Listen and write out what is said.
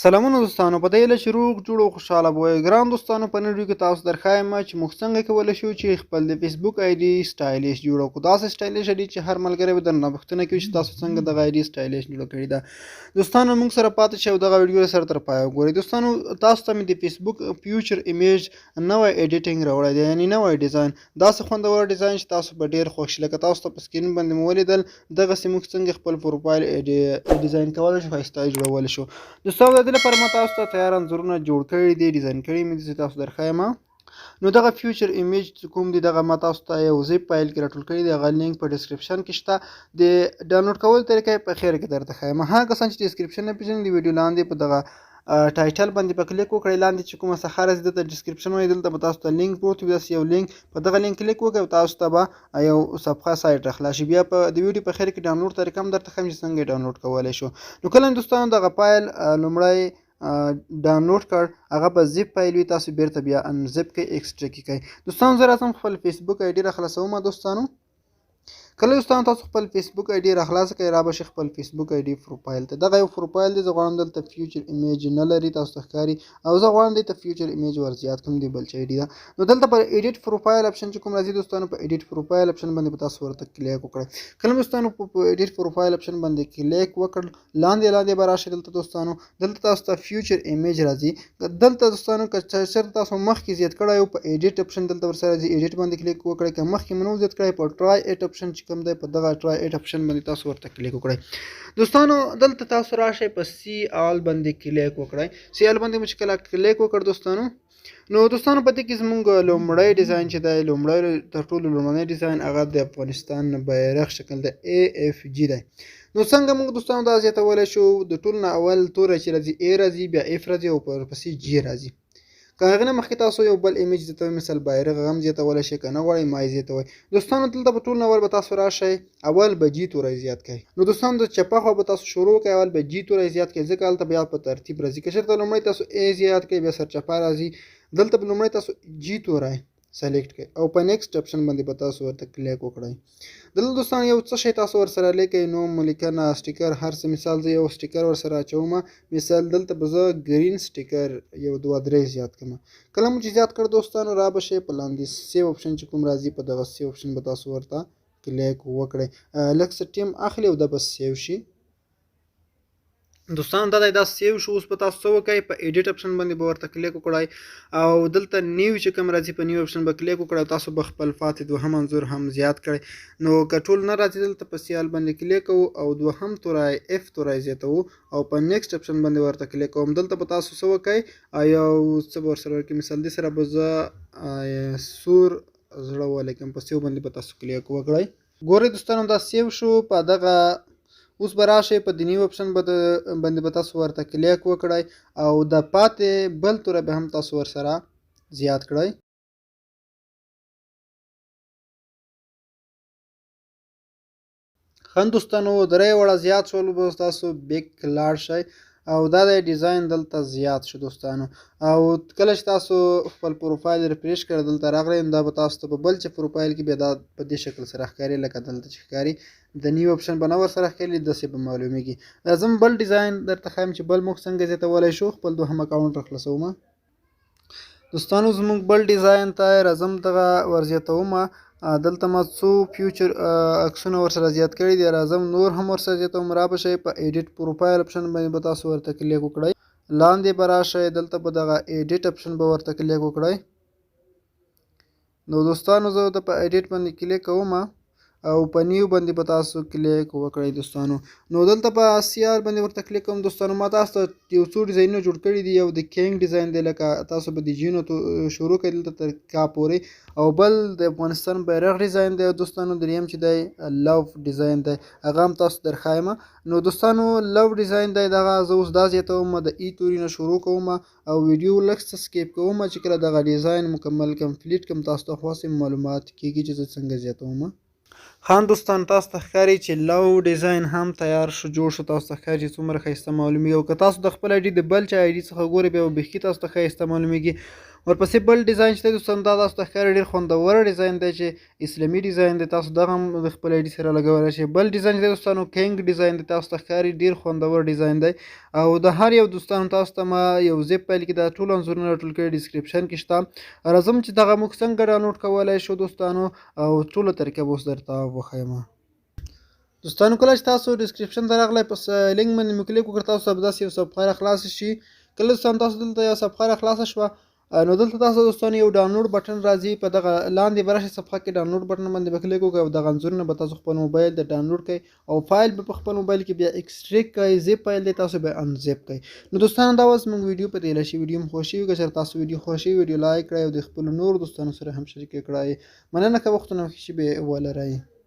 سلامونه دوستانو په دې هیله چې روغ جوړ او خوشحاله به وئ. ګران دوستانو په نن ویډیو کې تاسو درښایم چې موږ څنګه کولی شو چې خپل د فیسبوک آی ډي سټایلیش جوړ کړو. داسې سټایلیش آی ډي چې هر ملګری به درنه پوښتنه کوي چې تاسو څنګه دغه آی ډي سټایلیش جوړه کړې ده. دوستانو موږ سره پاتې شئ او دغه ویډیو سره تر پایه وګورئ. دوستانو تاسو ته مې د فیسبوک فیوچر ایمیج نوی ایډیټینګ راوړی دی، یعنې نوی ډیزاین. داسې خوندور ډیزاین چې تاسو به ډېر خوښ شئ. لکه تاسو ته په سکرین باندې مو ولیدل دغسې موږ څنګه خپل پروفایل ډیزاین کولی شو، ښایسته جوړولی شو. دوستانو د دې لپاره ما تاسو ته تیار انځورونه جوړ کړي دي، ډیزاین کړي مې دي، تاسو درښایم. نو دغه فیوچر ایمیج چې کوم دی دغه ما تاسو ته یو زیپ فایل کې راټول کړي دي، هغه لینک په ډسکرپشن کې شته. د ډاونلوډ کولو طریقه یې په خیر کې درته ښایم. هغه کسان چې ډسکرپشن نه پېژني د ویډیو لاندې په دغه ټایټل باندې په کلیک وکړئ، لاندې چې کومه صفحه راځي دلته ډسکرپشن وایي، دلته به تاسو ته لینک پروت وي، داسې یو لینک. په دغه لینک کلیک وکړئ او تاسو ته به یو صفحه سایټ راخلاص شي. بیا په د ویډیو په خیر کې ډاونلوډ طریقه هم درته ښایم چې څنګه یې ډاونلوډ کولی شو. نو کله دوستانو دغه فایل لومړی ډاونلوډ کړ، هغه به زیپ فایل وي، تاسو بیرته بیا انزیپ کړئ، ایکسټرا کړئ. دوستانو زه راځم خپل فیسبوک آی ډي راخلاصوم. دوستانو کله دوستانو تاسو خپل فیسبوک آی ډي راخلاصه کړئ، را به شئ خپل فیسبوک آی ډي پروفایل ته. دغه یو پروفایل دی، زه غواړم دلته فیوچر ایمیج نه لري، تاسو ته ښکاري، او زه غواړم دلته فیوچر ایمیج ور زیات کړم، دی بل چې آی ډي ده. نو دلته پر ایډیټ پروفایل اپشن چې کوم راځي دوستانو، په ایډیټ پروفایل اپشن باندې به تاسو ورته کلیک وکړئ. کله دوستانو په ایډیټ پروفایل اپشن باندې کلیک وکړ، لاندې به راشئ. دلته دوستانو دلته تاسو ته فیوچر ایمیج راځي. دلته دوستانو که چېرته تاسو مخکې زیات کړی یو، په ایډیټ اپشن دلته ورسره راځي، ایډیټ باندې کلیک وکړئ. که مخکې مو نه زیات کړی، په ټرای ایټ اپشن چې کوم دی، په دغه ټرای ایټ اپشن باندې تاسو ورته کلیک وکړئ. دوستانو دلته تاسو راشئ، په سی آل باندې کلیک وکړئ. سی آل باندې مو چې کله کلیک وکړ دوستانو، نو دوستانو په دې کې زموږ لومړی ډیزاین چې دی، لومړی تر ټولو لومړنی ډیزاین، هغه د افغانستان بیرغ شکل د اے اف جي دی. نو څنګه موږ دوستانو دا زیاتولی شو؟ د ټول نه اول توری چې راځي اے راځي، بیا اف راځي، او ورپسې جي راځي. که هغې نه مخکې تاسو یو بل ایمیج زیاتوئ، مثال بیرغ، هغه هم زیاتولی شئ، که نه غواړئ ما یې زیاتوئ. دوستانو دلته په ټول نه اول به تاسو راشئ، اول به جي توری زیات کړئ. نو دوستانو د چپه خوا به تاسو شروع کړئ، اول به جي توری زیات کړئ، ځکه هلته بیا په ترتیب راځي. که چېرته لومړی تاسو اے زیات کړئ، بیا سرچپه راځي، دلته به لومړی تاسو جي توری سلیکټ کړئ، او په نیکسټ اپشن باندې به تاسو ورته کلیک وکړئ. دلته دوستانو یو څه شی تاسو ورسره لیکئ، نوم، لیکنه، سټیکر، هر څه. مثال زه یو سټیکر ورسره اچوم، مثال دلته به زه ګرین سټیکر یو 2-3 زیات کړم. کله مو چې زیات کړ دوستانو، را به شئ په لاندې سیو اپشن چې کوم راځي، په دغه سیو اپشن به تاسو ورته کلیک وکړئ. لږ څه ټیم اخلي او دا به سیو شي. دوستانو دا سیو شو. اوس به تاسو څه وکړئ، په ایډیټ اپشن باندې به ورته کلیک وکړئ، او دلته نیو چې کوم راځي، په نیو اپشن به کلیک وکړئ، او تاسو به خپل پاتې دوهم انځور هم زیات کړئ. نو که ټول نه راځي، دلته په سیال باندې کلیک کوو، او دوهم توری اف توری زیاتوو، او په نیکسټ اپشن باندې ورته کلیک کوم. دلته به تاسو څه وکړئ، یو څه به ورسره وکړئ. مثال دې سره به زه سور زړه ولیکم، په سیو باندې به تاسو کلیک وکړئ. ګورئ دوستانو دا سیو شو. په دغه اوس به راشئ، په د نیو اپشن باندې به تاسو ورته کلیک وکړئ، او د پاتې بل توری به هم تاسو ورسره زیات کړئ. ښه دوستانو درې وړه زیات شول، به تاسو بیک لاړ شئ، او دا د ډیزاین دلته زیات شو دوستانو. او کله چې تاسو خپل پروفایل ریفریش کړئ، دلته راغلی، دا به تاسو ته په بل چې پروفایل کې بیا دا په دې شکل سره ښکاري، لکه دلته چې ښکاري. د نیو اپشن به نه ورسره ښکاري، داسې به معلومیږي. راځم بل ډیزاین درته ښایم چې بل موږ څنګه زیاتولی شو. خپل دوهم اکاونټ راخلاصوم. دوستانو زموږ بل ډیزاین ته راځم، دغه ور زیاتوم. دلته ما څو فیوچر عکسونه ورسره زیات کړي دي، راځم نور هم ورسره زیاتوم. را به شئ، په ایډیټ پروفایل اپشن باندې به تاسو ورته کلیک وکړئ، لاندې به راشئ، دلته به دغه ایډیټ اپشن به ورته کلیک وکړئ. نو دوستانو زه د په ایډیټ باندې کلیک کوم، او په نیو باندې به تاسو کلیک وکړئ دوستانو. نو دلته په سی آر باندې ورته کلیک کوم. دوستانو ما تاسو ته یو څو ډیزاینونه جوړ کړي دي. یو د کینګ ډیزاین دی، لکه تاسو به د جینو شروع کړئ دلته تر کا پورې، او بل د افغانستان بیرغ ډیزاین دی دوستانو. دریم چې دی لو ډیزاین دی، هغه هم تاسو درښایم. نو دوستانو لو ډیزاین دی، دغه زه اوس دا زیاتوم، د ای توري نه شروع کوم، او ویډیو لږ څه سکیپ کوم، چې کله دغه ډیزاین مکمل کمپلیټ کړم، تاسو ته خاص معلومات کېږي چې زه څنګه زیاتوم. خان دوستان تاسو ته ښکاري چې لو ډیزاین هم تیار شو، جوړ شو. تاسو ته ښکاري چې څومره ښایسته معلومیږي، او که تاسو د خپل آی ډي د بل چا آی ډي څخه ګورئ، بیا به بیخي تاسو ته ښایسته معلومیږي. ورپسې بل ډیزاین چې دی دوستانو دا تاسو ته ښکاري ډېر خوندور ډیزاین دی چې اسلامي ډیزاین دی. تاسو دغه هم د خپل آیډي سره لګولی شئ. بل ډیزاین چې دی دوستانو کینګ ډیزاین دی، تاسو ته ښکاري ډېر خوندور ډیزاین دی. او د هر یو دوستانو تاسو ته ما یو زیپ فایل کې دا ټول انځورونه راټول کړي ډسکرپشن کې شته. راځم چې دغه موږ څنګه ډاونلوډ کولی شو دوستانو او ټوله طریقه به اوس درته وښیم. دوستانو کله چې تاسو ډسکرپشن ته راغلی په لینک باندې مو کلیک وکړ، تاسو ته به داسې یو صفحه راخلاصه شي. کله دوستانو تاسو دلته یو صفحه راخلاصه شوه نو دلته تاسو دوستانو یو ډاونلوډ بټن راځي. په دغه لاندې به راشئ صفحه کې ډاونلوډ بټن باندې به کلیک وکړئ او دغه انځورونه به تاسو خپل موبایل ته ډاونلوډ کړئ او فایل به په خپل موبایل کې بیا ایکسټریکټ کړئ. زیپ فایل دی تاسو به انزیپ کړئ. نو دوستانو دا اوس موږ ویډیو په تیله شي. ویډیو مو خوښ شوي که چېرې تاسو ویډیو خوښ شوي ویډیو لایک کړئ او د خپلو نورو دوستانو سره هم شریک کړئ. مننه که وختونه مو ښه شي، بیا ولرئ.